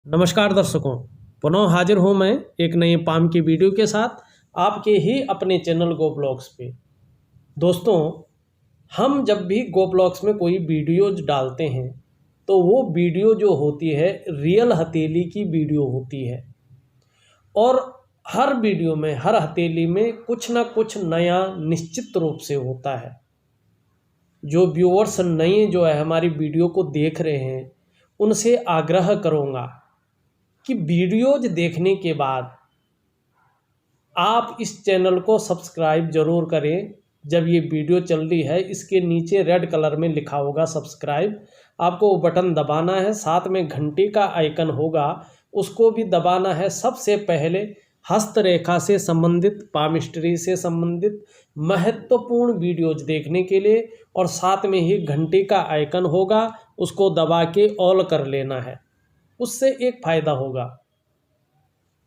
नमस्कार दर्शकों, पुनः हाजिर हूँ मैं एक नए पाम की वीडियो के साथ आपके ही अपने चैनल गो ब्लॉग्स पे। दोस्तों, हम जब भी गो ब्लॉग्स में कोई वीडियोज डालते हैं तो वो वीडियो जो होती है रियल हथेली की वीडियो होती है। और हर वीडियो में, हर हथेली में कुछ ना कुछ नया निश्चित रूप से होता है। जो व्यूअर्स नए जो है हमारी वीडियो को देख रहे हैं, उनसे आग्रह करूँगा कि वीडियोज देखने के बाद आप इस चैनल को सब्सक्राइब ज़रूर करें। जब ये वीडियो चल रही है, इसके नीचे रेड कलर में लिखा होगा सब्सक्राइब, आपको वो बटन दबाना है। साथ में घंटी का आइकन होगा, उसको भी दबाना है। सबसे पहले हस्तरेखा से संबंधित, पामिस्ट्री से संबंधित महत्वपूर्ण वीडियोज देखने के लिए, और साथ में ही घंटी का आइकन होगा, उसको दबा के ऑल कर लेना है। उससे एक फ़ायदा होगा,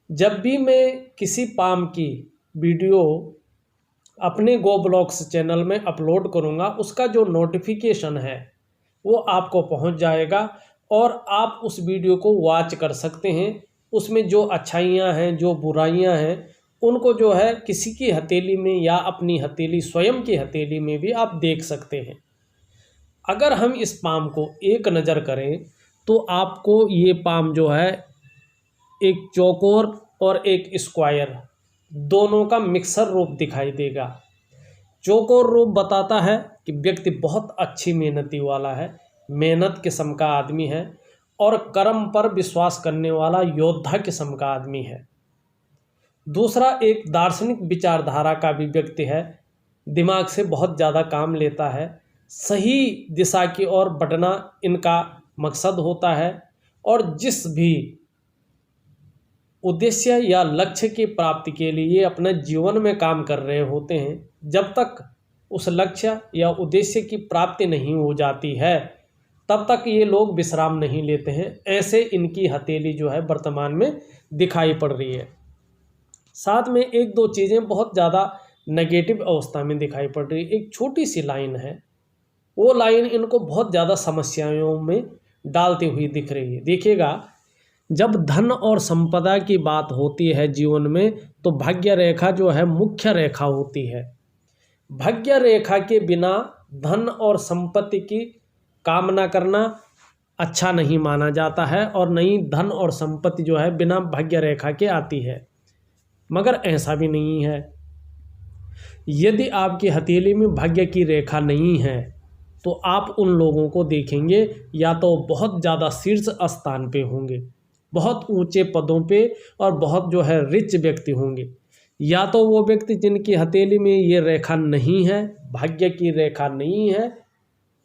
जब भी मैं किसी पाम की वीडियो अपने गो ब्लॉग्स चैनल में अपलोड करूंगा, उसका जो नोटिफिकेशन है वो आपको पहुंच जाएगा और आप उस वीडियो को वॉच कर सकते हैं। उसमें जो अच्छाइयां हैं, जो बुराइयां हैं, उनको जो है किसी की हथेली में या अपनी हथेली, स्वयं की हथेली में भी आप देख सकते हैं। अगर हम इस पाम को एक नज़र करें तो आपको ये पाम जो है एक चौकोर और एक स्क्वायर दोनों का मिक्सर रूप दिखाई देगा। चौकोर रूप बताता है कि व्यक्ति बहुत अच्छी मेहनती वाला है, मेहनत किस्म का आदमी है और कर्म पर विश्वास करने वाला योद्धा किस्म का आदमी है। दूसरा एक दार्शनिक विचारधारा का भी व्यक्ति है, दिमाग से बहुत ज़्यादा काम लेता है, सही दिशा की ओर बढ़ना इनका मकसद होता है और जिस भी उद्देश्य या लक्ष्य की प्राप्ति के लिए अपने जीवन में काम कर रहे होते हैं, जब तक उस लक्ष्य या उद्देश्य की प्राप्ति नहीं हो जाती है तब तक ये लोग विश्राम नहीं लेते हैं। ऐसे इनकी हथेली जो है वर्तमान में दिखाई पड़ रही है। साथ में एक दो चीज़ें बहुत ज़्यादा नेगेटिव अवस्था में दिखाई पड़ रही है। एक छोटी सी लाइन है, वो लाइन इनको बहुत ज़्यादा समस्याओं में डालती हुई दिख रही है। देखिएगा, जब धन और संपदा की बात होती है जीवन में, तो भाग्य रेखा जो है मुख्य रेखा होती है। भाग्य रेखा के बिना धन और संपत्ति की कामना करना अच्छा नहीं माना जाता है और नहीं धन और संपत्ति जो है बिना भाग्य रेखा के आती है। मगर ऐसा भी नहीं है। यदि आपकी हथेली में भाग्य की रेखा नहीं है तो आप उन लोगों को देखेंगे, या तो बहुत ज़्यादा शीर्ष स्थान पे होंगे, बहुत ऊंचे पदों पे और बहुत जो है रिच व्यक्ति होंगे, या तो वो व्यक्ति जिनकी हथेली में ये रेखा नहीं है, भाग्य की रेखा नहीं है,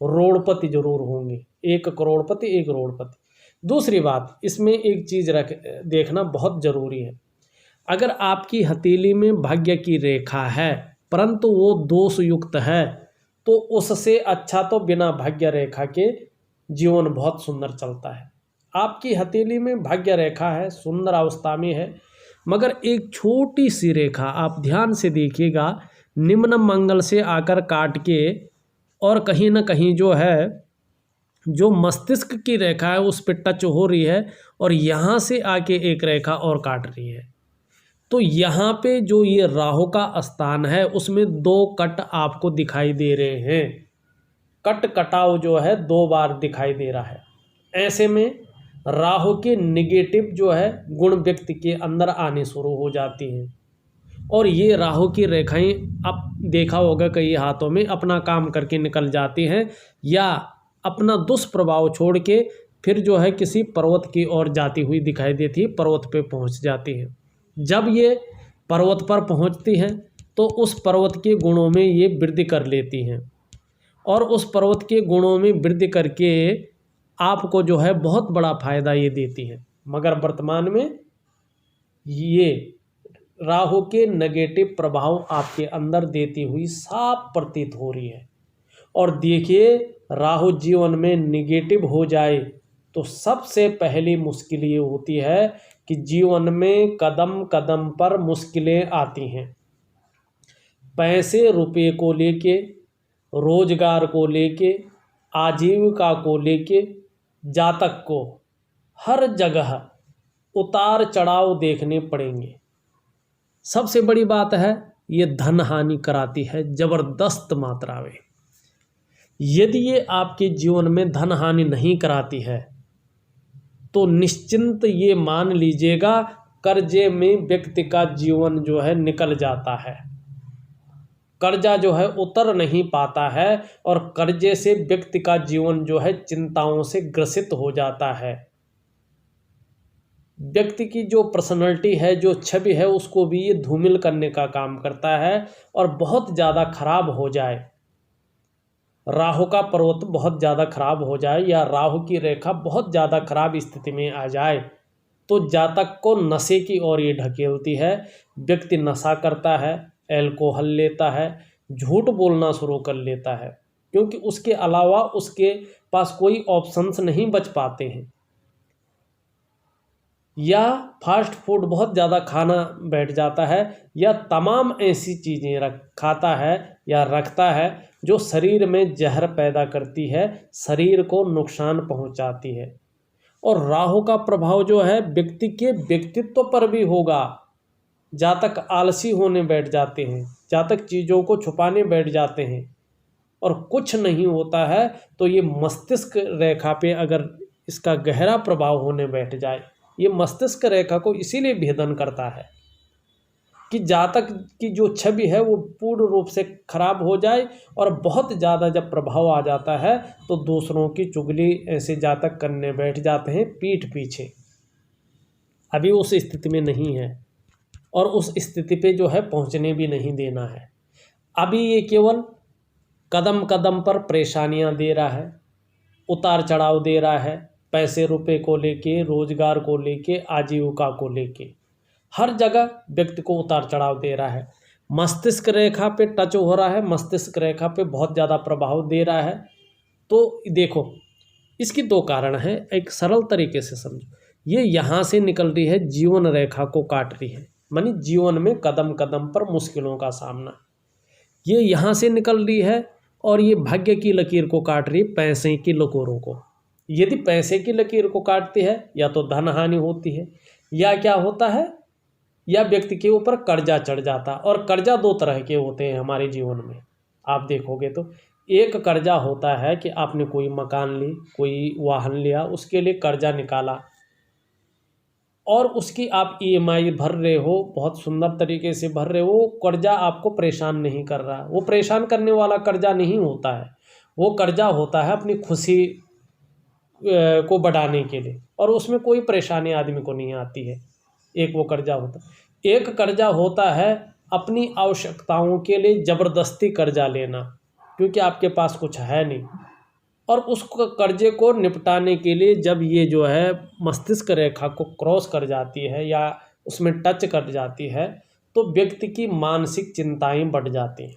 करोड़पति जरूर होंगे। एक करोड़पति, एक करोड़पति। दूसरी बात, इसमें एक चीज़ देखना बहुत ज़रूरी है। अगर आपकी हथेली में भाग्य की रेखा है परंतु वो दोष युक्त है, तो उससे अच्छा तो बिना भाग्य रेखा के जीवन बहुत सुंदर चलता है। आपकी हथेली में भाग्य रेखा है, सुंदर अवस्था में है, मगर एक छोटी सी रेखा आप ध्यान से देखिएगा, निम्न मंगल से आकर काट के और कहीं ना कहीं जो है जो मस्तिष्क की रेखा है उस पर टच हो रही है और यहाँ से आके एक रेखा और काट रही है। तो यहाँ पे जो ये राहु का स्थान है उसमें दो कट आपको दिखाई दे रहे हैं। कट कटाव जो है दो बार दिखाई दे रहा है। ऐसे में राहु के निगेटिव जो है गुण व्यक्ति के अंदर आने शुरू हो जाती हैं और ये राहु की रेखाएं अब देखा होगा कई हाथों में अपना काम करके निकल जाती हैं या अपना दुष्प्रभाव छोड़ के फिर जो है किसी पर्वत की ओर जाती हुई दिखाई देती है, पर्वत पे पहुंच जाती है। जब ये पर्वत पर पहुंचती हैं तो उस पर्वत के गुणों में ये वृद्धि कर लेती हैं और उस पर्वत के गुणों में वृद्धि करके आपको जो है बहुत बड़ा फायदा ये देती है। मगर वर्तमान में ये राहु के नेगेटिव प्रभाव आपके अंदर देती हुई साफ प्रतीत हो रही है। और देखिए, राहु जीवन में नेगेटिव हो जाए तो सबसे पहली मुश्किल ये होती है कि जीवन में कदम कदम पर मुश्किलें आती हैं। पैसे रुपये को लेके, रोजगार को लेके, आजीविका को लेके, जातक को हर जगह उतार चढ़ाव देखने पड़ेंगे। सबसे बड़ी बात है ये धन हानि कराती है जबरदस्त मात्रा में। यदि ये आपके जीवन में धन हानि नहीं कराती है तो निश्चिंत ये मान लीजिएगा कर्जे में व्यक्ति का जीवन जो है निकल जाता है। कर्जा जो है उतर नहीं पाता है और कर्जे से व्यक्ति का जीवन जो है चिंताओं से ग्रसित हो जाता है। व्यक्ति की जो पर्सनैलिटी है, जो छवि है, उसको भी ये धूमिल करने का काम करता है और बहुत ज़्यादा खराब हो जाए, राहु का पर्वत बहुत ज़्यादा खराब हो जाए या राहु की रेखा बहुत ज़्यादा खराब स्थिति में आ जाए तो जातक को नशे की ओर ये ढकेलती है। व्यक्ति नशा करता है, एल्कोहल लेता है, झूठ बोलना शुरू कर लेता है, क्योंकि उसके अलावा उसके पास कोई ऑप्शंस नहीं बच पाते हैं। या फास्ट फूड बहुत ज़्यादा खाना बैठ जाता है या तमाम ऐसी चीज़ें खाता है या रखता है जो शरीर में जहर पैदा करती है, शरीर को नुकसान पहुंचाती है। और राहु का प्रभाव जो है व्यक्ति के व्यक्तित्व पर भी होगा। जातक आलसी होने बैठ जाते हैं, जातक चीज़ों को छुपाने बैठ जाते हैं और कुछ नहीं होता है तो ये मस्तिष्क रेखा पे अगर इसका गहरा प्रभाव होने बैठ जाए, ये मस्तिष्क रेखा को इसीलिए भेदन करता है कि जातक की जो छवि है वो पूर्ण रूप से खराब हो जाए और बहुत ज़्यादा जब प्रभाव आ जाता है तो दूसरों की चुगली ऐसे जातक करने बैठ जाते हैं पीठ पीछे। अभी उस स्थिति में नहीं है और उस स्थिति पे जो है पहुंचने भी नहीं देना है। अभी ये केवल कदम कदम पर परेशानियां दे रहा है, उतार चढ़ाव दे रहा है, पैसे रुपए को लेके, रोजगार को लेके, आजीविका को लेके हर जगह व्यक्ति को उतार चढ़ाव दे रहा है। मस्तिष्क रेखा पे टच हो रहा है, मस्तिष्क रेखा पे बहुत ज़्यादा प्रभाव दे रहा है। तो देखो इसकी दो कारण हैं, एक सरल तरीके से समझो। ये यहाँ से निकल रही है, जीवन रेखा को काट रही है, मानी जीवन में कदम कदम पर मुश्किलों का सामना, ये यहाँ से निकल रही है और ये भाग्य की लकीर को काट रही है, पैसे की लकीरों को। यदि पैसे की लकीर को काटती है या तो धन हानि होती है या क्या होता है, या व्यक्ति के ऊपर कर्जा चढ़ जाता। और कर्जा दो तरह के होते हैं हमारे जीवन में, आप देखोगे तो एक कर्जा होता है कि आपने कोई मकान ली, कोई वाहन लिया, उसके लिए कर्जा निकाला और उसकी आप ईएमआई भर रहे हो, बहुत सुंदर तरीके से भर रहे हो, कर्जा आपको परेशान नहीं कर रहा। वो परेशान करने वाला कर्जा नहीं होता है, वो कर्जा होता है अपनी खुशी को बढ़ाने के लिए और उसमें कोई परेशानी आदमी को नहीं आती है। एक वो कर्जा होता है। एक कर्जा होता है अपनी आवश्यकताओं के लिए ज़बरदस्ती कर्जा लेना, क्योंकि आपके पास कुछ है नहीं, और उस कर्जे को निपटाने के लिए जब ये जो है मस्तिष्क रेखा को क्रॉस कर जाती है या उसमें टच कर जाती है तो व्यक्ति की मानसिक चिंताएं बढ़ जाती हैं।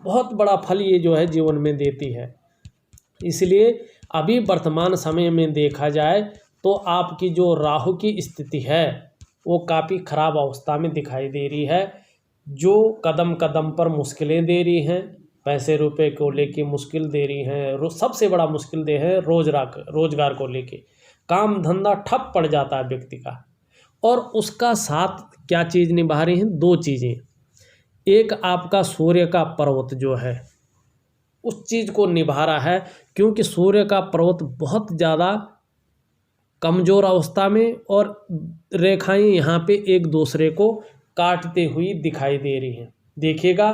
बहुत बड़ा फल ये जो है जीवन में देती है। इसलिए अभी वर्तमान समय में देखा जाए तो आपकी जो राहु की स्थिति है वो काफ़ी खराब अवस्था में दिखाई दे रही है, जो कदम कदम पर मुश्किलें दे रही हैं, पैसे रुपए को लेके मुश्किल दे रही हैं। सबसे बड़ा मुश्किल दे है रोजगार को लेके, काम धंधा ठप पड़ जाता है व्यक्ति का। और उसका साथ क्या चीज़ निभा रही हैं, दो चीज़ें। एक आपका सूर्य का पर्वत जो है उस चीज़ को निभा रहा है, क्योंकि सूर्य का पर्वत बहुत ज़्यादा कमज़ोर अवस्था में और रेखाएं यहाँ पे एक दूसरे को काटते हुई दिखाई दे रही हैं। देखिएगा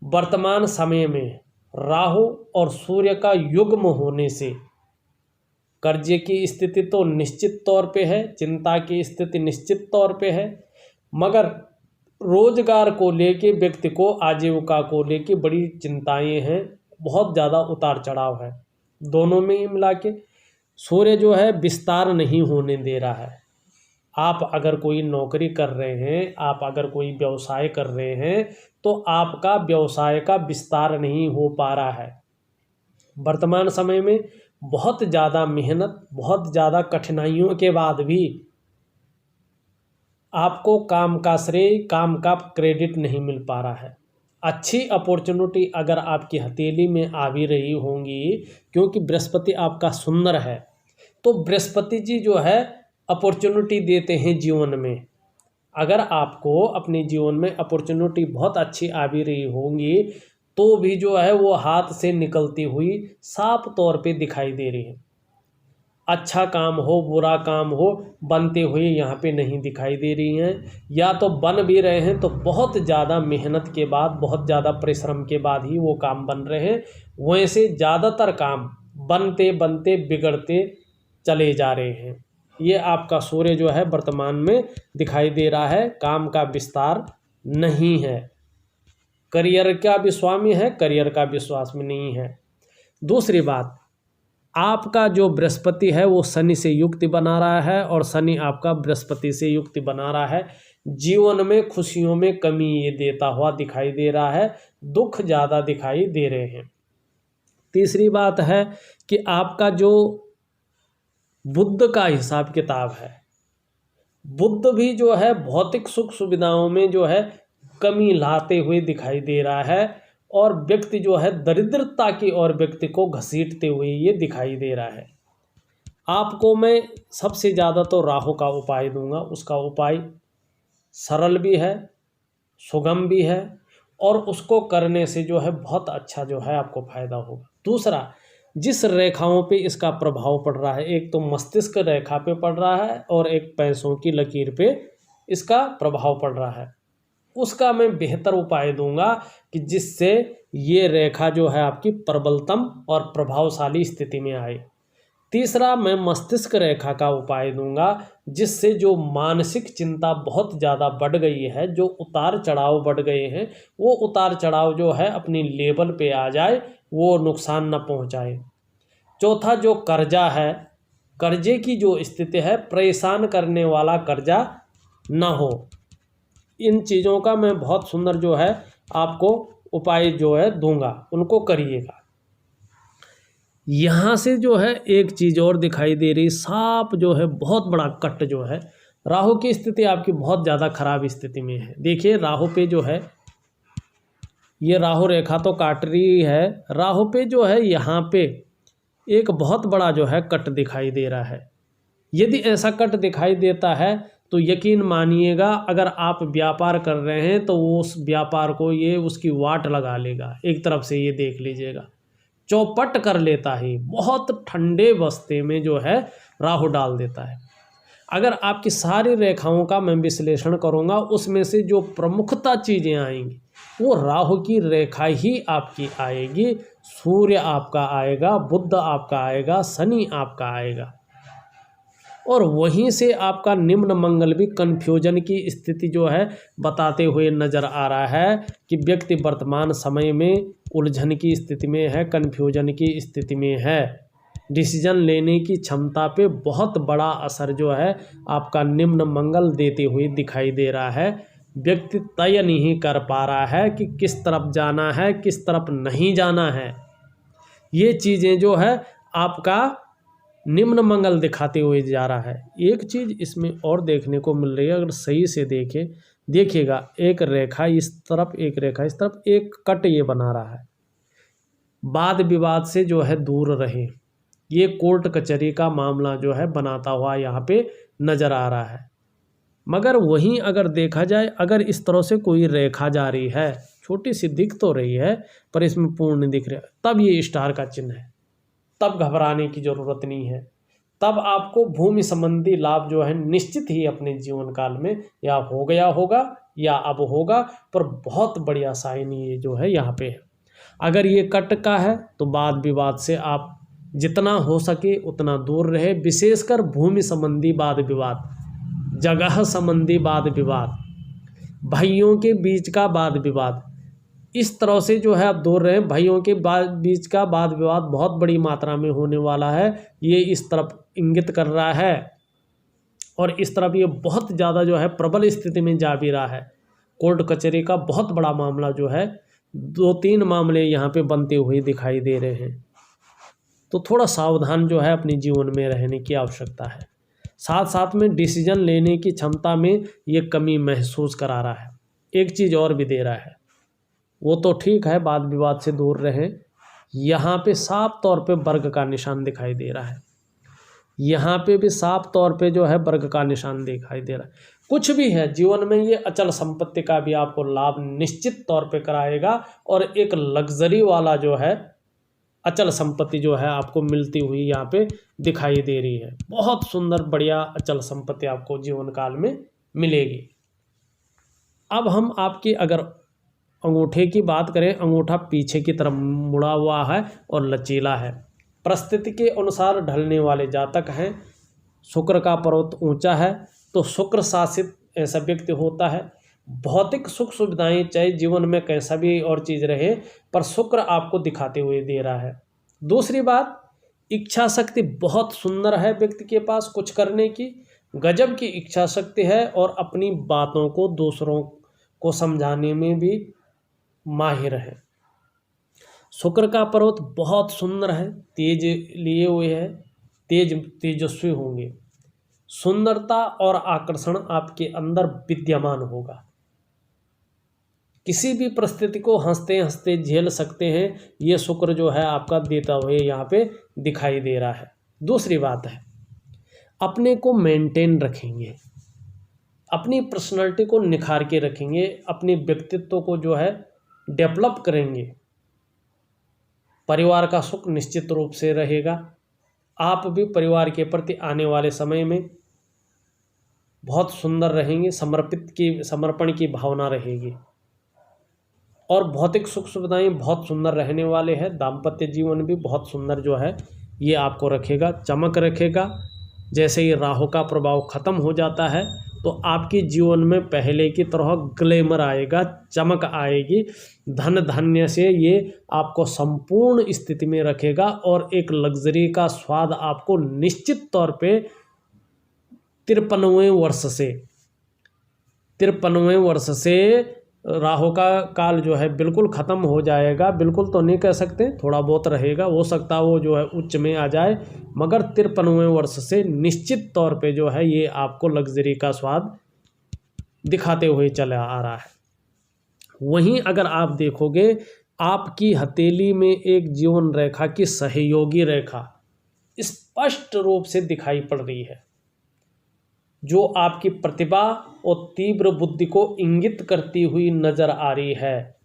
वर्तमान समय में राहु और सूर्य का युग्म होने से कर्जे की स्थिति तो निश्चित तौर पे है, चिंता की स्थिति निश्चित तौर पे है, मगर रोजगार को लेके व्यक्ति को, आजीविका को लेके बड़ी चिंताएं हैं, बहुत ज़्यादा उतार चढ़ाव है। दोनों में मिला के सूर्य जो है विस्तार नहीं होने दे रहा है। आप अगर कोई नौकरी कर रहे हैं, आप अगर कोई व्यवसाय कर रहे हैं तो आपका व्यवसाय का विस्तार नहीं हो पा रहा है। वर्तमान समय में बहुत ज़्यादा मेहनत, बहुत ज़्यादा कठिनाइयों के बाद भी आपको काम का श्रेय, काम का क्रेडिट नहीं मिल पा रहा है। अच्छी अपॉर्चुनिटी अगर आपकी हथेली में आ भी रही होंगी, क्योंकि बृहस्पति आपका सुंदर है, तो बृहस्पति जी जो है अपॉर्चुनिटी देते हैं जीवन में। अगर आपको अपने जीवन में अपॉर्चुनिटी बहुत अच्छी आ भी रही होंगी तो भी जो है वो हाथ से निकलती हुई साफ तौर पे दिखाई दे रही है। अच्छा काम हो बुरा काम हो बनते हुए यहाँ पे नहीं दिखाई दे रही हैं, या तो बन भी रहे हैं तो बहुत ज़्यादा मेहनत के बाद, बहुत ज़्यादा परिश्रम के बाद ही वो काम बन रहे हैं। वैसे ज़्यादातर काम बनते बनते बिगड़ते चले जा रहे हैं। ये आपका सूर्य जो है वर्तमान में दिखाई दे रहा है, काम का विस्तार नहीं है। करियर का भी स्वामी है, करियर का विश्वास में नहीं है। दूसरी बात, आपका जो बृहस्पति है वो शनि से युक्ति बना रहा है और शनि आपका बृहस्पति से युक्ति बना रहा है। जीवन में खुशियों में कमी ये देता हुआ दिखाई दे रहा है, दुख ज़्यादा दिखाई दे रहे हैं। तीसरी बात है कि आपका जो बुध का हिसाब किताब है, बुध भी जो है भौतिक सुख सुविधाओं में जो है कमी लाते हुए दिखाई दे रहा है और व्यक्ति जो है दरिद्रता की ओर व्यक्ति को घसीटते हुए ये दिखाई दे रहा है। आपको मैं सबसे ज़्यादा तो राहु का उपाय दूंगा। उसका उपाय सरल भी है, सुगम भी है और उसको करने से जो है बहुत अच्छा जो है आपको फायदा होगा। दूसरा, जिस रेखाओं पे इसका प्रभाव पड़ रहा है, एक तो मस्तिष्क रेखा पे पड़ रहा है और एक पैसों की लकीर पे इसका प्रभाव पड़ रहा है, उसका मैं बेहतर उपाय दूंगा कि जिससे ये रेखा जो है आपकी प्रबलतम और प्रभावशाली स्थिति में आए। तीसरा, मैं मस्तिष्क रेखा का उपाय दूंगा जिससे जो मानसिक चिंता बहुत ज़्यादा बढ़ गई है, जो उतार चढ़ाव बढ़ गए हैं, वो उतार चढ़ाव जो है अपनी लेवल पे आ जाए, वो नुकसान न पहुंचाए। चौथा, जो कर्जा है, कर्जे की जो स्थिति है, परेशान करने वाला कर्जा ना हो। इन चीज़ों का मैं बहुत सुंदर जो है आपको उपाय जो है दूंगा, उनको करिएगा। यहाँ से जो है एक चीज़ और दिखाई दे रही, सांप जो है बहुत बड़ा कट जो है, राहु की स्थिति आपकी बहुत ज़्यादा खराब स्थिति में है। देखिए राहु पे जो है ये राहु रेखा तो काट रही है, राहु पे जो है यहाँ पे एक बहुत बड़ा जो है कट दिखाई दे रहा है। यदि ऐसा कट दिखाई देता है तो यकीन मानिएगा, अगर आप व्यापार कर रहे हैं तो वो उस व्यापार को ये उसकी वाट लगा लेगा। एक तरफ से ये देख लीजिएगा, चौपट कर लेता है, बहुत ठंडे बस्ते में जो है राहु डाल देता है। अगर आपकी सारी रेखाओं का मैं विश्लेषण करूंगा, उसमें से जो प्रमुखता चीज़ें आएंगी वो राहु की रेखा ही आपकी आएगी। सूर्य आपका आएगा, बुध आपका आएगा, शनि आपका आएगा और वहीं से आपका निम्न मंगल भी कन्फ्यूजन की स्थिति जो है बताते हुए नज़र आ रहा है कि व्यक्ति वर्तमान समय में उलझन की स्थिति में है, कन्फ्यूजन की स्थिति में है। डिसीजन लेने की क्षमता पे बहुत बड़ा असर जो है आपका निम्न मंगल देते हुए दिखाई दे रहा है। व्यक्ति तय नहीं कर पा रहा है कि किस तरफ जाना है, किस तरफ नहीं जाना है। ये चीज़ें जो है आपका निम्न मंगल दिखाते हुए जा रहा है। एक चीज़ इसमें और देखने को मिल रही है, अगर सही से देखिएगा, एक रेखा इस तरफ, एक रेखा इस तरफ, एक कट ये बना रहा है। वाद विवाद से जो है दूर रहे, ये कोर्ट कचहरी का मामला जो है बनाता हुआ यहाँ पे नज़र आ रहा है। मगर वहीं अगर देखा जाए, अगर इस तरह से कोई रेखा जा रही है, छोटी सी दिख तो रही है पर इसमें पूर्ण दिख रहा है, तब ये स्टार का चिन्ह है, तब घबराने की ज़रूरत नहीं है। तब आपको भूमि संबंधी लाभ जो है निश्चित ही अपने जीवन काल में या हो गया होगा या अब होगा, पर बहुत बढ़िया साइन ये जो है यहाँ पे है। अगर ये कट का है तो वाद विवाद से आप जितना हो सके उतना दूर रहे, विशेषकर भूमि संबंधी वाद विवाद, जगह संबंधी वाद विवाद, भाइयों के बीच का वाद विवाद, इस तरह से जो है आप दूर रहें। भाइयों के बीच का वाद विवाद बहुत बड़ी मात्रा में होने वाला है, ये इस तरफ इंगित कर रहा है और इस तरफ ये बहुत ज़्यादा जो है प्रबल स्थिति में जा भी रहा है। कोर्ट कचहरी का बहुत बड़ा मामला जो है, 2-3 मामले यहाँ पे बनते हुए दिखाई दे रहे हैं। तो थोड़ा सावधान जो है अपने जीवन में रहने की आवश्यकता है। साथ साथ में डिसीजन लेने की क्षमता में ये कमी महसूस करा रहा है। एक चीज़ और भी दे रहा है, वो तो ठीक है, वाद विवाद से दूर रहें। यहाँ पे साफ तौर पे वर्ग का निशान दिखाई दे रहा है। यहाँ पे भी साफ तौर पे जो है वर्ग का निशान दिखाई दे रहा है। कुछ भी है जीवन में, ये अचल संपत्ति का भी आपको लाभ निश्चित तौर पे कराएगा और एक लग्जरी वाला जो है अचल संपत्ति जो है आपको मिलती हुई यहाँ पे दिखाई दे रही है। बहुत सुंदर बढ़िया अचल संपत्ति आपको जीवन काल में मिलेगी। अब हम आपकी अगर अंगूठे की बात करें, अंगूठा पीछे की तरफ मुड़ा हुआ है और लचीला है, परिस्थिति के अनुसार ढलने वाले जातक हैं। शुक्र का पर्वत ऊंचा है तो शुक्र शासित ऐसा व्यक्ति होता है। भौतिक सुख सुविधाएं चाहे जीवन में कैसा भी और चीज़ रहे, पर शुक्र आपको दिखाते हुए दे रहा है। दूसरी बात, इच्छा शक्ति बहुत सुंदर है व्यक्ति के पास कुछ करने की, गजब की इच्छा शक्ति है और अपनी बातों को दूसरों को समझाने में भी माहिर है। शुक्र का पर्वत बहुत सुंदर है, तेज लिए हुए है, तेजस्वी होंगे। सुंदरता और आकर्षण आपके अंदर विद्यमान होगा। किसी भी परिस्थिति को हंसते हंसते झेल सकते हैं, ये शुक्र जो है आपका देता हुए यहाँ पे दिखाई दे रहा है। दूसरी बात है, अपने को मेंटेन रखेंगे, अपनी पर्सनालिटी को निखार के रखेंगे, अपने व्यक्तित्व को जो है डेवलप करेंगे। परिवार का सुख निश्चित रूप से रहेगा। आप भी परिवार के प्रति आने वाले समय में बहुत सुंदर रहेंगे, समर्पण की भावना रहेगी और भौतिक सुख सुविधाएं बहुत सुंदर रहने वाले हैं। दाम्पत्य जीवन भी बहुत सुंदर जो है ये आपको रखेगा, चमक रखेगा। जैसे ही राहु का प्रभाव खत्म हो जाता है तो आपके जीवन में पहले की तरह ग्लैमर आएगा, चमक आएगी। धन धान्य से ये आपको संपूर्ण स्थिति में रखेगा और एक लग्जरी का स्वाद आपको निश्चित तौर पे 53वें वर्ष से राहु का काल जो है बिल्कुल ख़त्म हो जाएगा। बिल्कुल तो नहीं कह सकते, थोड़ा बहुत रहेगा, हो सकता है वो जो है उच्च में आ जाए, मगर 53वें वर्ष से निश्चित तौर पे जो है ये आपको लग्जरी का स्वाद दिखाते हुए चला आ रहा है। वहीं अगर आप देखोगे, आपकी हथेली में एक जीवन रेखा की सहयोगी रेखा स्पष्ट रूप से दिखाई पड़ रही है, जो आपकी प्रतिभा और तीव्र बुद्धि को इंगित करती हुई नजर आ रही है।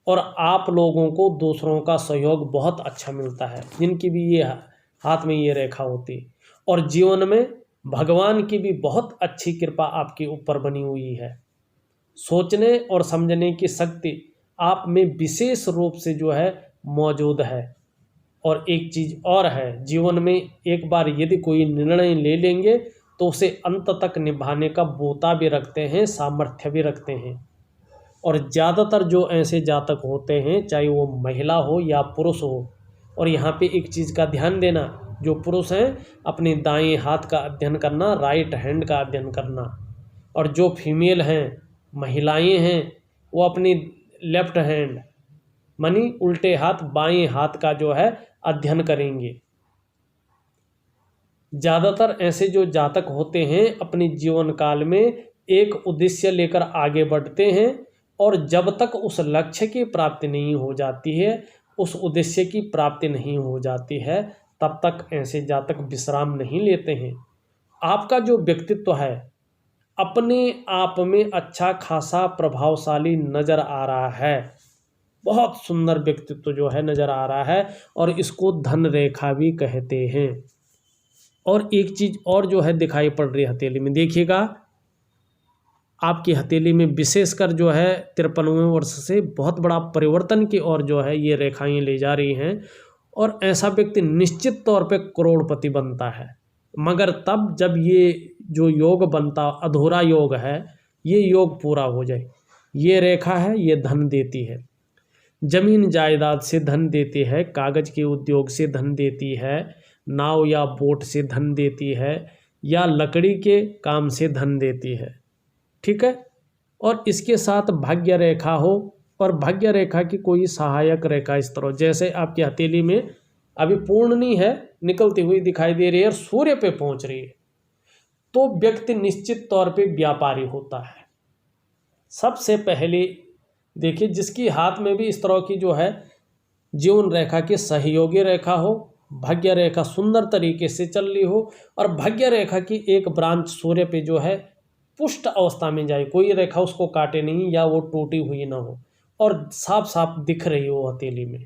और आप लोगों को दूसरों का सहयोग बहुत अच्छा मिलता है, जिनकी भी ये हाथ में ये रेखा होती। और जीवन में भगवान की भी बहुत अच्छी कृपा आपके ऊपर बनी हुई है। सोचने और समझने की शक्ति आप में विशेष रूप से जो है मौजूद है। और एक चीज़ और है, जीवन में एक बार यदि कोई निर्णय ले लेंगे तो उसे अंत तक निभाने का बोता भी रखते हैं, सामर्थ्य भी रखते हैं। और ज़्यादातर जो ऐसे जातक होते हैं, चाहे वो महिला हो या पुरुष हो, और यहाँ पे एक चीज़ का ध्यान देना, जो पुरुष हैं अपने दाएं हाथ का अध्ययन करना, राइट हैंड का अध्ययन करना, और जो फीमेल हैं, महिलाएं हैं, वो अपनी लेफ्ट हैंड मानी उल्टे हाथ, बाएं हाथ का जो है अध्ययन करेंगे। ज़्यादातर ऐसे जो जातक होते हैं अपने जीवन काल में एक उद्देश्य लेकर आगे बढ़ते हैं, और जब तक उस लक्ष्य की प्राप्ति नहीं हो जाती है, उस उद्देश्य की प्राप्ति नहीं हो जाती है, तब तक ऐसे जातक विश्राम नहीं लेते हैं। आपका जो व्यक्तित्व है अपने आप में अच्छा खासा प्रभावशाली नज़र आ रहा है, बहुत सुंदर व्यक्तित्व जो है नज़र आ रहा है, और इसको धन रेखा भी कहते हैं। और एक चीज़ और जो है दिखाई पड़ रही है हथेली में, देखिएगा आपकी हथेली में विशेषकर जो है 53वें वर्ष से बहुत बड़ा परिवर्तन की ओर जो है ये रेखाएं ले जा रही हैं। और ऐसा व्यक्ति निश्चित तौर पे करोड़पति बनता है, मगर तब जब ये जो योग बनता, अधूरा योग है, ये योग पूरा हो जाए। ये रेखा है, ये धन देती है, जमीन जायदाद से धन देती है, कागज़ के उद्योग से धन देती है, नाव या बोट से धन देती है, या लकड़ी के काम से धन देती है। ठीक है। और इसके साथ भाग्य रेखा हो, और भाग्य रेखा की कोई सहायक रेखा इस तरह, जैसे आपकी हथेली में अभी पूर्ण नहीं है, निकलती हुई दिखाई दे रही है और सूर्य पे पहुंच रही है, तो व्यक्ति निश्चित तौर पे व्यापारी होता है। सबसे पहले देखिए, जिसकी हाथ में भी इस तरह की जो है जीवन रेखा की सहयोगी रेखा हो, भाग्य रेखा सुंदर तरीके से चल रही हो और भाग्य रेखा की एक ब्रांच सूर्य पे जो है पुष्ट अवस्था में जाए, कोई रेखा उसको काटे नहीं या वो टूटी हुई ना हो और साफ साफ दिख रही हो हथेली में,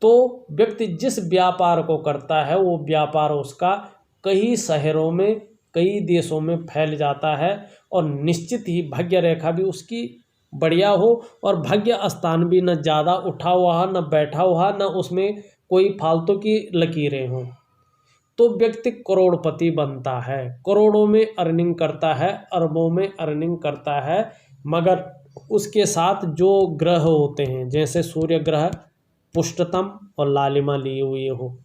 तो व्यक्ति जिस व्यापार को करता है वो व्यापार उसका कई शहरों में, कई देशों में फैल जाता है और निश्चित ही भाग्य रेखा भी उसकी बढ़िया हो और भाग्य स्थान भी न ज़्यादा उठा हुआ न बैठा हुआ न उसमें कोई फालतू की लकीरें हों, तो व्यक्ति करोड़पति बनता है, करोड़ों में अर्निंग करता है, अरबों में अर्निंग करता है। मगर उसके साथ जो ग्रह होते हैं, जैसे सूर्य ग्रह पुष्टतम और लालिमा लिए हुए हो,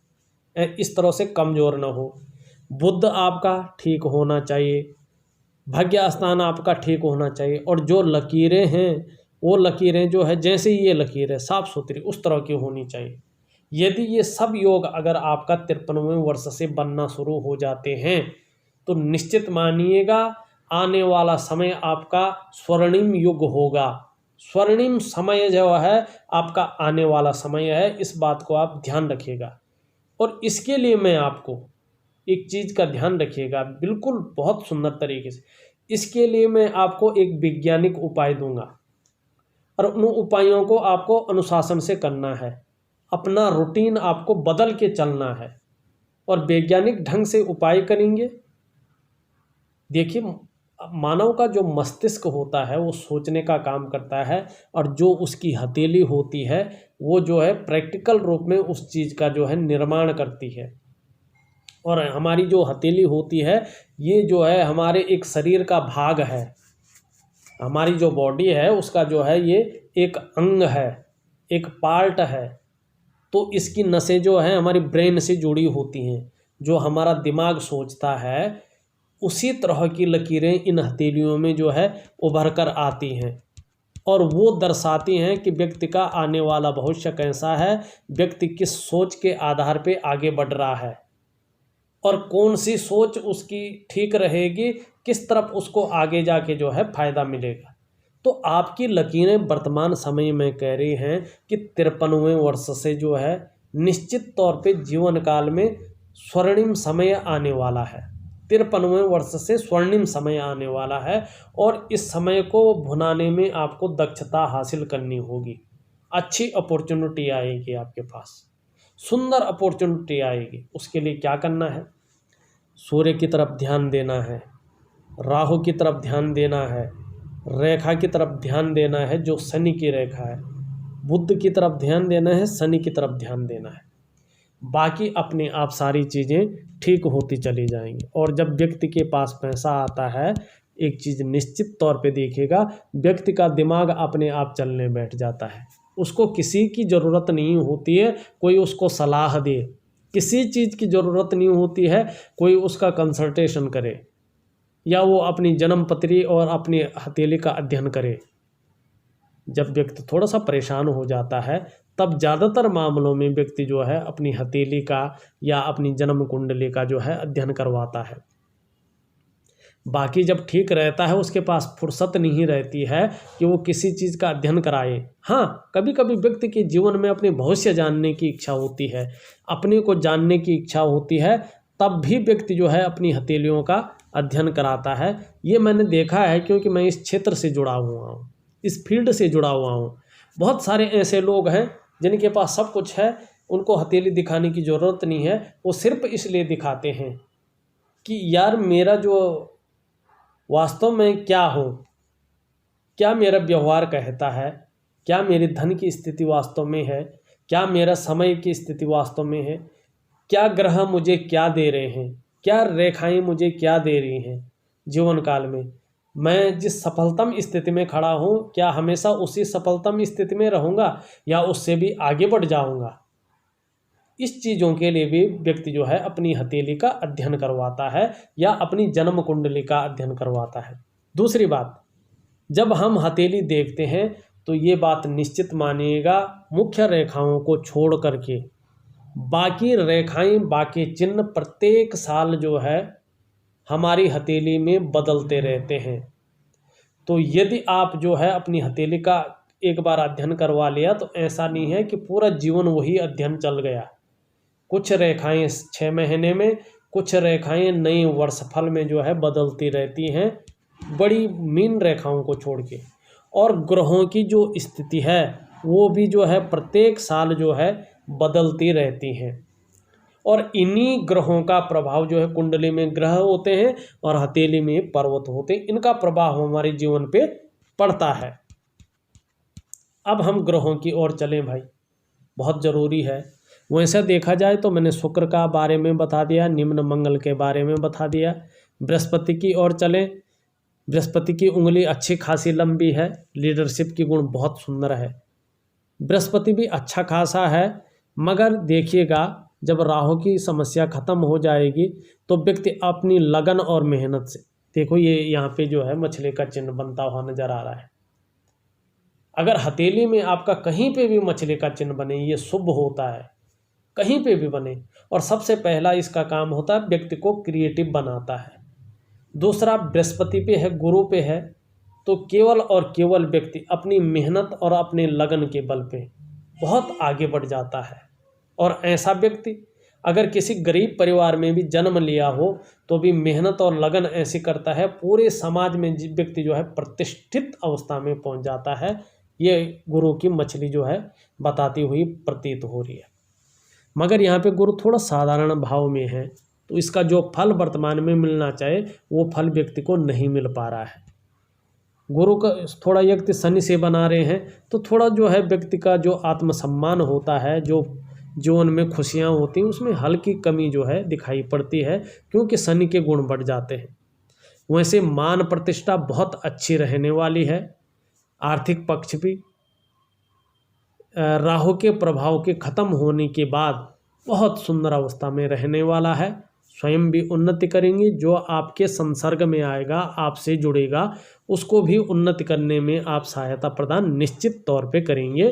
इस तरह से कमज़ोर न हो, बुध आपका ठीक होना चाहिए, भाग्य स्थान आपका ठीक होना चाहिए और जो लकीरें हैं वो लकीरें जो है जैसे ये लकीर है साफ सुथरी उस तरह की होनी चाहिए। यदि ये सब योग अगर आपका 53वें वर्ष से बनना शुरू हो जाते हैं तो निश्चित मानिएगा आने वाला समय आपका स्वर्णिम युग होगा। स्वर्णिम समय जो है आपका आने वाला समय है, इस बात को आप ध्यान रखिएगा। और इसके लिए मैं आपको एक चीज़ का ध्यान रखिएगा, बिल्कुल बहुत सुंदर तरीके से, इसके लिए मैं आपको एक वैज्ञानिक उपाय दूंगा और उन उपायों को आपको अनुशासन से करना है, अपना रूटीन आपको बदल के चलना है और वैज्ञानिक ढंग से उपाय करेंगे। देखिए, मानव का जो मस्तिष्क होता है वो सोचने का काम करता है और जो उसकी हथेली होती है वो जो है प्रैक्टिकल रूप में उस चीज़ का जो है निर्माण करती है। और हमारी जो हथेली होती है ये जो है हमारे एक शरीर का भाग है, हमारी जो बॉडी है उसका जो है ये एक अंग है, एक पार्ट है। तो इसकी नसें जो है हमारी ब्रेन से जुड़ी होती हैं, जो हमारा दिमाग सोचता है उसी तरह की लकीरें इन हथेलियों में जो है उभर कर आती हैं और वो दर्शाती हैं कि व्यक्ति का आने वाला भविष्य कैसा है, व्यक्ति किस सोच के आधार पे आगे बढ़ रहा है और कौन सी सोच उसकी ठीक रहेगी, किस तरफ उसको आगे जाके जो है फायदा मिलेगा। तो आपकी लकीरें वर्तमान समय में कह रही हैं कि 53वें वर्ष से जो है निश्चित तौर पे जीवन काल में स्वर्णिम समय आने वाला है। 53वें वर्ष से स्वर्णिम समय आने वाला है और इस समय को भुनाने में आपको दक्षता हासिल करनी होगी। अच्छी अपॉर्चुनिटी आएगी आपके पास, सुंदर अपॉर्चुनिटी आएगी। उसके लिए क्या करना है, सूर्य की तरफ ध्यान देना है, राहु की तरफ ध्यान देना है, रेखा की तरफ ध्यान देना है जो शनि की रेखा है, बुध की तरफ ध्यान देना है, शनि की तरफ ध्यान देना है। बाकी अपने आप सारी चीज़ें ठीक होती चली जाएंगी। और जब व्यक्ति के पास पैसा आता है, एक चीज़ निश्चित तौर पे देखिएगा, व्यक्ति का दिमाग अपने आप चलने बैठ जाता है। उसको किसी की ज़रूरत नहीं होती है कोई उसको सलाह दे, किसी चीज़ की ज़रूरत नहीं होती है कोई उसका कंसल्टेशन करे या वो अपनी जन्म पत्री और अपनी हथेली का अध्ययन करे। जब व्यक्ति थोड़ा सा परेशान हो जाता है तब ज़्यादातर मामलों में व्यक्ति जो है अपनी हथेली का या अपनी जन्म कुंडली का जो है अध्ययन करवाता है। बाकी जब ठीक रहता है उसके पास फुर्सत नहीं रहती है कि वो किसी चीज़ का अध्ययन कराए। हाँ, कभी कभी व्यक्ति के जीवन में अपने भविष्य जानने की इच्छा होती है, अपने को जानने की इच्छा होती है, तब भी व्यक्ति जो है अपनी हथेलियों का अध्ययन कराता है। ये मैंने देखा है क्योंकि मैं इस क्षेत्र से जुड़ा हुआ हूँ, इस फील्ड से जुड़ा हुआ हूँ। बहुत सारे ऐसे लोग हैं जिनके पास सब कुछ है, उनको हथेली दिखाने की ज़रूरत नहीं है, वो सिर्फ इसलिए दिखाते हैं कि यार मेरा जो वास्तव में क्या हो, क्या मेरा व्यवहार कहता है, क्या मेरी धन की स्थिति वास्तव में है, क्या मेरा समय की स्थिति वास्तव में है, क्या ग्रह मुझे क्या दे रहे हैं, क्या रेखाएं मुझे क्या दे रही हैं जीवन काल में, मैं जिस सफलतम स्थिति में खड़ा हूँ क्या हमेशा उसी सफलतम स्थिति में रहूँगा या उससे भी आगे बढ़ जाऊँगा। इस चीज़ों के लिए भी व्यक्ति जो है अपनी हथेली का अध्ययन करवाता है या अपनी जन्म कुंडली का अध्ययन करवाता है। दूसरी बात, जब हम हथेली देखते हैं तो ये बात निश्चित मानिएगा, मुख्य रेखाओं को छोड़ करके बाकी रेखाएं, बाकी चिन्ह प्रत्येक साल जो है हमारी हथेली में बदलते रहते हैं। तो यदि आप जो है अपनी हथेली का एक बार अध्ययन करवा लिया तो ऐसा नहीं है कि पूरा जीवन वही अध्ययन चल गया। कुछ रेखाएं 6 महीने में, कुछ रेखाएं नई वर्षफल में जो है बदलती रहती हैं, बड़ी मीन रेखाओं को छोड़ के। और ग्रहों की जो स्थिति है वो भी जो है प्रत्येक साल जो है बदलती रहती हैं। और इन्हीं ग्रहों का प्रभाव जो है, कुंडली में ग्रह होते हैं और हथेली में पर्वत होते हैं, इनका प्रभाव हमारे जीवन पे पड़ता है। अब हम ग्रहों की ओर चलें भाई, बहुत ज़रूरी है। वैसे देखा जाए तो मैंने शुक्र का बारे में बता दिया, निम्न मंगल के बारे में बता दिया। बृहस्पति की ओर चलें। बृहस्पति की उंगली अच्छी खासी लंबी है, लीडरशिप की गुण बहुत सुंदर है। बृहस्पति भी अच्छा खासा है, मगर देखिएगा जब राहु की समस्या खत्म हो जाएगी तो व्यक्ति अपनी लगन और मेहनत से, देखो ये यहाँ पे जो है मछली का चिन्ह बनता हुआ नजर आ रहा है। अगर हथेली में आपका कहीं पे भी मछली का चिन्ह बने, ये शुभ होता है, कहीं पे भी बने। और सबसे पहला इसका काम होता है व्यक्ति को क्रिएटिव बनाता है। दूसरा बृहस्पति पे है, गुरु पे है, तो केवल और केवल व्यक्ति अपनी मेहनत और अपने लगन के बल पे बहुत आगे बढ़ जाता है। और ऐसा व्यक्ति अगर किसी गरीब परिवार में भी जन्म लिया हो तो भी मेहनत और लगन ऐसी करता है, पूरे समाज में व्यक्ति जो है प्रतिष्ठित अवस्था में पहुंच जाता है। ये गुरु की मछली जो है बताती हुई प्रतीत हो रही है। मगर यहाँ पे गुरु थोड़ा साधारण भाव में है, तो इसका जो फल वर्तमान में मिलना चाहे वो फल व्यक्ति को नहीं मिल पा रहा है। गुरु का थोड़ा व्यक्ति शनि से बना रहे हैं, तो थोड़ा जो है व्यक्ति का जो आत्मसम्मान होता है, जो जीवन में खुशियाँ होती हैं, उसमें हल्की कमी जो है दिखाई पड़ती है, क्योंकि शनि के गुण बढ़ जाते हैं। वैसे मान प्रतिष्ठा बहुत अच्छी रहने वाली है। आर्थिक पक्ष भी राहु के प्रभाव के खत्म होने के बाद बहुत सुंदर अवस्था में रहने वाला है। स्वयं भी उन्नति करेंगे, जो आपके संसर्ग में आएगा, आपसे जुड़ेगा, उसको भी उन्नति करने में आप सहायता प्रदान निश्चित तौर पे करेंगे।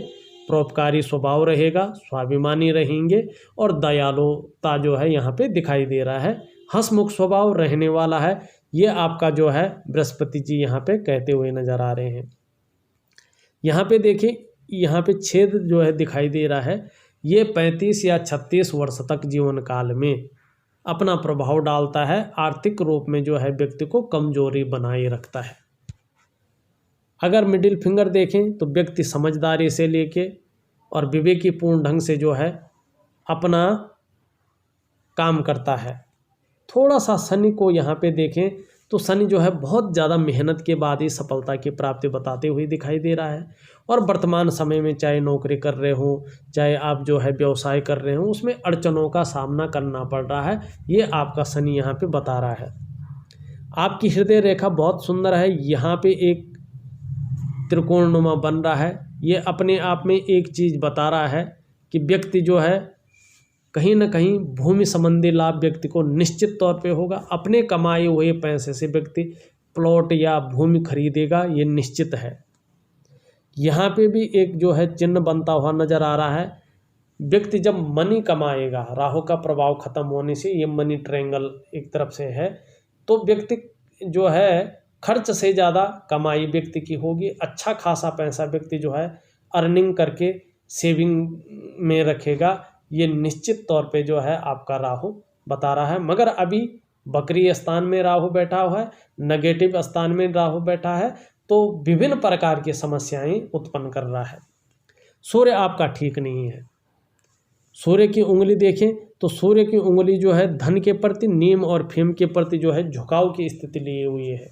परोपकारी स्वभाव रहेगा, स्वाभिमानी रहेंगे और दयालुता जो है यहाँ पे दिखाई दे रहा है। हंसमुख स्वभाव रहने वाला है, ये आपका जो है बृहस्पति जी यहाँ पे कहते हुए नजर आ रहे हैं। यहाँ पे देखिए, यहाँ पे छेद जो है दिखाई दे रहा है, ये 35 या 36 वर्ष तक जीवन काल में अपना प्रभाव डालता है। आर्थिक रूप में जो है व्यक्ति को कमजोरी बनाए रखता है। अगर मिडिल फिंगर देखें तो व्यक्ति समझदारी से लेके और विवेकीपूर्ण ढंग से जो है अपना काम करता है। थोड़ा सा शनि को यहाँ पे देखें तो शनि जो है बहुत ज़्यादा मेहनत के बाद ही सफलता की प्राप्ति बताते हुए दिखाई दे रहा है। और वर्तमान समय में चाहे नौकरी कर रहे हो, चाहे आप जो है व्यवसाय कर रहे हो, उसमें अड़चनों का सामना करना पड़ रहा है, ये आपका शनि यहाँ पे बता रहा है। आपकी हृदय रेखा बहुत सुंदर है, यहाँ पे एक त्रिकोणनुमा बन रहा है। ये अपने आप में एक चीज़ बता रहा है कि व्यक्ति जो है कहीं ना कहीं भूमि संबंधी लाभ व्यक्ति को निश्चित तौर पे होगा। अपने कमाए हुए पैसे से व्यक्ति प्लॉट या भूमि खरीदेगा, ये निश्चित है। यहाँ पे भी एक जो है चिन्ह बनता हुआ नजर आ रहा है। व्यक्ति जब मनी कमाएगा, राहु का प्रभाव खत्म होने से ये मनी ट्रायंगल एक तरफ से है, तो व्यक्ति जो है खर्च से ज़्यादा कमाई व्यक्ति की होगी। अच्छा खासा पैसा व्यक्ति जो है अर्निंग करके सेविंग में रखेगा, ये निश्चित तौर पे जो है आपका राहु बता रहा है। मगर अभी बकरी स्थान में राहु बैठा हुआ है, नेगेटिव स्थान में राहु बैठा है, तो विभिन्न प्रकार की समस्याएं उत्पन्न कर रहा है। सूर्य आपका ठीक नहीं है। सूर्य की उंगली देखें तो सूर्य की उंगली जो है धन के प्रति, नीम और फेम के प्रति जो है झुकाव की स्थिति लिए हुई है।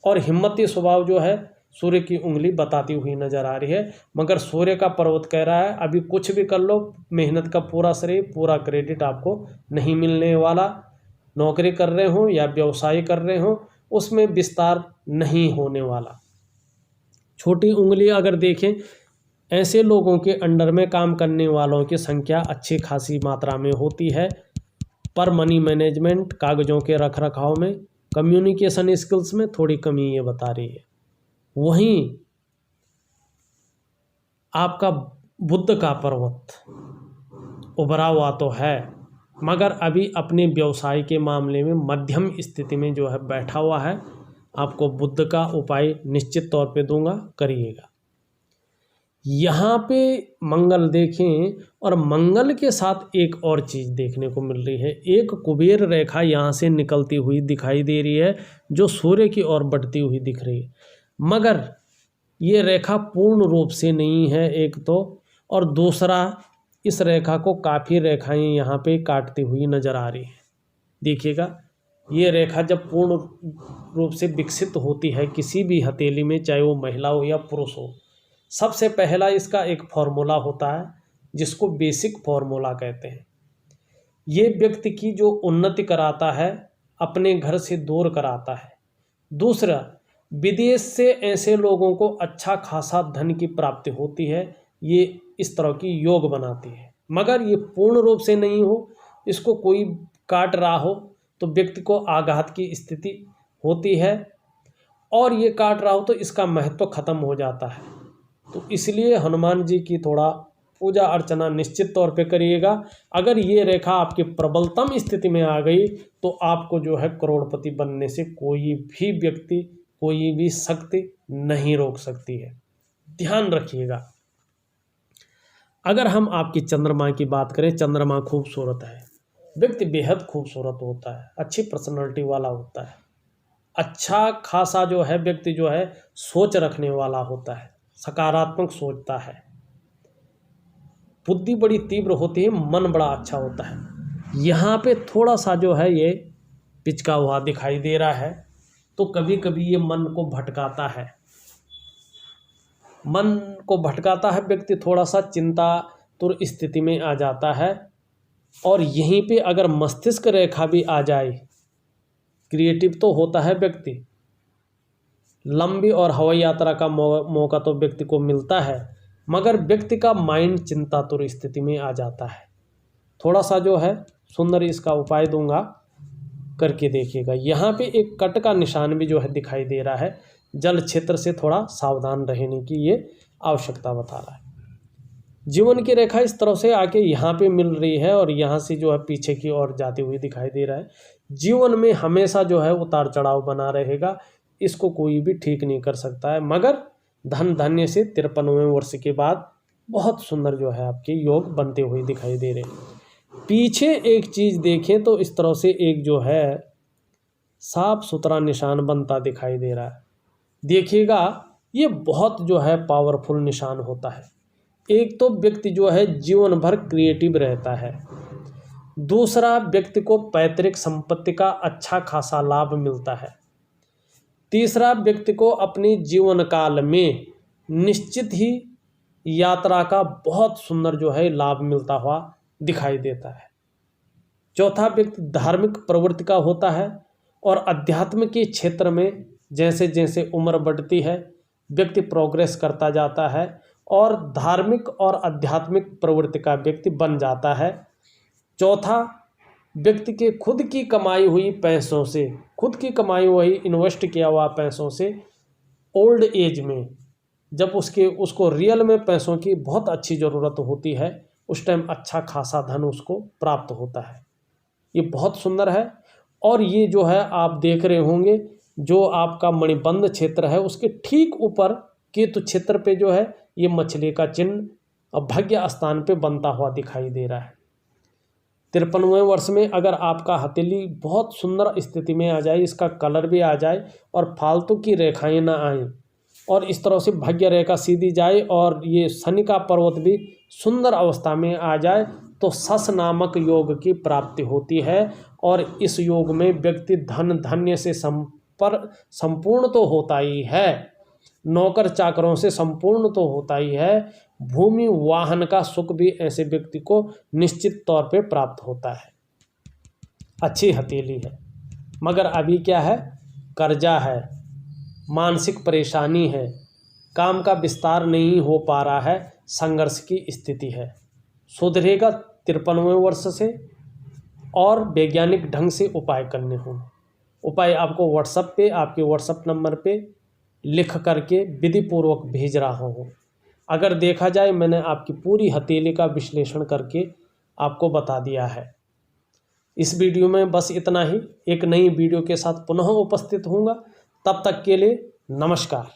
और हिम्मती स्वभाव जो है सूर्य की उंगली बताती हुई नजर आ रही है। मगर सूर्य का पर्वत कह रहा है अभी कुछ भी कर लो, मेहनत का पूरा श्रेय, पूरा क्रेडिट आपको नहीं मिलने वाला। नौकरी कर रहे हो या व्यवसाय कर रहे हो, उसमें विस्तार नहीं होने वाला। छोटी उंगली अगर देखें, ऐसे लोगों के अंडर में काम करने वालों की संख्या अच्छी खासी मात्रा में होती है। पर मनी मैनेजमेंट, कागजों के रख रखाव में, कम्युनिकेशन स्किल्स में थोड़ी कमी ये बता रही है। वहीं आपका बुध का पर्वत उभरा हुआ तो है, मगर अभी अपने व्यवसाय के मामले में मध्यम स्थिति में जो है बैठा हुआ है। आपको बुध का उपाय निश्चित तौर पे दूंगा, करिएगा। यहाँ पे मंगल देखें और मंगल के साथ एक और चीज़ देखने को मिल रही है। एक कुबेर रेखा यहाँ से निकलती हुई दिखाई दे रही है जो सूर्य की ओर बढ़ती हुई दिख रही है, मगर ये रेखा पूर्ण रूप से नहीं है एक तो, और दूसरा इस रेखा को काफ़ी रेखाएं यहाँ पे काटती हुई नज़र आ रही हैं। देखिएगा, ये रेखा जब पूर्ण रूप से विकसित होती है किसी भी हथेली में, चाहे वो महिला हो या पुरुष हो, सबसे पहला इसका एक फॉर्मूला होता है जिसको बेसिक फॉर्मूला कहते हैं। ये व्यक्ति की जो उन्नति कराता है, अपने घर से दूर कराता है। दूसरा, विदेश से ऐसे लोगों को अच्छा खासा धन की प्राप्ति होती है, ये इस तरह की योग बनाती है। मगर ये पूर्ण रूप से नहीं हो, इसको कोई काट रहा हो तो व्यक्ति को आघात की स्थिति होती है, और ये काट रहा हो तो इसका महत्व खत्म हो जाता है। तो इसलिए हनुमान जी की थोड़ा पूजा अर्चना निश्चित तौर पे करिएगा। अगर ये रेखा आपकी प्रबलतम स्थिति में आ गई तो आपको जो है करोड़पति बनने से कोई भी व्यक्ति, कोई भी शक्ति नहीं रोक सकती है, ध्यान रखिएगा। अगर हम आपकी चंद्रमा की बात करें, चंद्रमा खूबसूरत है, व्यक्ति बेहद खूबसूरत होता है, अच्छी पर्सनालिटी वाला होता है, अच्छा खासा जो है व्यक्ति जो है सोच रखने वाला होता है, सकारात्मक सोचता है, बुद्धि बड़ी तीव्र होती है, मन बड़ा अच्छा होता है। यहाँ पे थोड़ा सा जो है ये पिचका हुआ दिखाई दे रहा है, तो कभी कभी ये मन को भटकाता है, मन को भटकाता है, व्यक्ति थोड़ा सा चिंतातुर स्थिति में आ जाता है। और यहीं पे अगर मस्तिष्क रेखा भी आ जाए, क्रिएटिव तो होता है व्यक्ति, लंबी और हवाई यात्रा का मौका तो व्यक्ति को मिलता है, मगर व्यक्ति का माइंड चिंतातुर स्थिति में आ जाता है। थोड़ा सा जो है सुंदर इसका उपाय दूंगा, करके देखिएगा। यहाँ पे एक कट का निशान भी जो है दिखाई दे रहा है, जल क्षेत्र से थोड़ा सावधान रहने की ये आवश्यकता बता रहा है। जीवन की रेखा इस तरह से आके यहाँ पे मिल रही है और यहाँ से जो है पीछे की ओर जाती हुई दिखाई दे रहा है। जीवन में हमेशा जो है उतार चढ़ाव बना रहेगा, इसको कोई भी ठीक नहीं कर सकता है, मगर धन धान्य से 53वें वर्ष के बाद बहुत सुंदर जो है आपके योग बनते हुए दिखाई दे रहे हैं। पीछे एक चीज़ देखें तो इस तरह से एक जो है साफ सुथरा निशान बनता दिखाई दे रहा है। देखिएगा, ये बहुत जो है पावरफुल निशान होता है। एक तो व्यक्ति जो है जीवन भर क्रिएटिव रहता है, दूसरा व्यक्ति को पैतृक संपत्ति का अच्छा खासा लाभ मिलता है, तीसरा व्यक्ति को अपने जीवन काल में निश्चित ही यात्रा का बहुत सुंदर जो है लाभ मिलता हुआ दिखाई देता है, चौथा व्यक्ति धार्मिक प्रवृत्ति का होता है और अध्यात्म के क्षेत्र में जैसे जैसे उम्र बढ़ती है व्यक्ति प्रोग्रेस करता जाता है और धार्मिक और आध्यात्मिक प्रवृत्ति का व्यक्ति बन जाता है। चौथा, व्यक्ति के खुद की कमाई हुई पैसों से, खुद की कमाई हुई इन्वेस्ट किया हुआ पैसों से ओल्ड एज में जब उसको रियल में पैसों की बहुत अच्छी ज़रूरत होती है, उस टाइम अच्छा खासा धन उसको प्राप्त होता है। ये बहुत सुंदर है। और ये जो है आप देख रहे होंगे, जो आपका मणिबंध क्षेत्र है उसके ठीक ऊपर केतु क्षेत्र पे जो है ये मछली का चिन्ह भाग्य स्थान पे बनता हुआ दिखाई दे रहा है। 53वें वर्ष में अगर आपका हथेली बहुत सुंदर स्थिति में आ जाए, इसका कलर भी आ जाए और फालतू की रेखाएं ना आएँ और इस तरह से भाग्य रेखा सीधी जाए और ये शनि का पर्वत भी सुंदर अवस्था में आ जाए तो सस नामक योग की प्राप्ति होती है। और इस योग में व्यक्ति धन धान्य से संपूर्ण तो होता ही है, नौकर चाकरों से संपूर्ण तो होता ही है, भूमि वाहन का सुख भी ऐसे व्यक्ति को निश्चित तौर पे प्राप्त होता है। अच्छी हथेली है, मगर अभी क्या है, कर्जा है, मानसिक परेशानी है, काम का विस्तार नहीं हो पा रहा है, संघर्ष की स्थिति है। सुधरेगा 53वें वर्ष से और वैज्ञानिक ढंग से उपाय करने होंगे। उपाय आपको व्हाट्सएप पे, आपके व्हाट्सएप नंबर पे लिख करके विधि पूर्वक भेज रहा हूँ। अगर देखा जाए मैंने आपकी पूरी हथेली का विश्लेषण करके आपको बता दिया है। इस वीडियो में बस इतना ही। एक नई वीडियो के साथ पुनः उपस्थित होऊंगा। तब तक के लिए नमस्कार।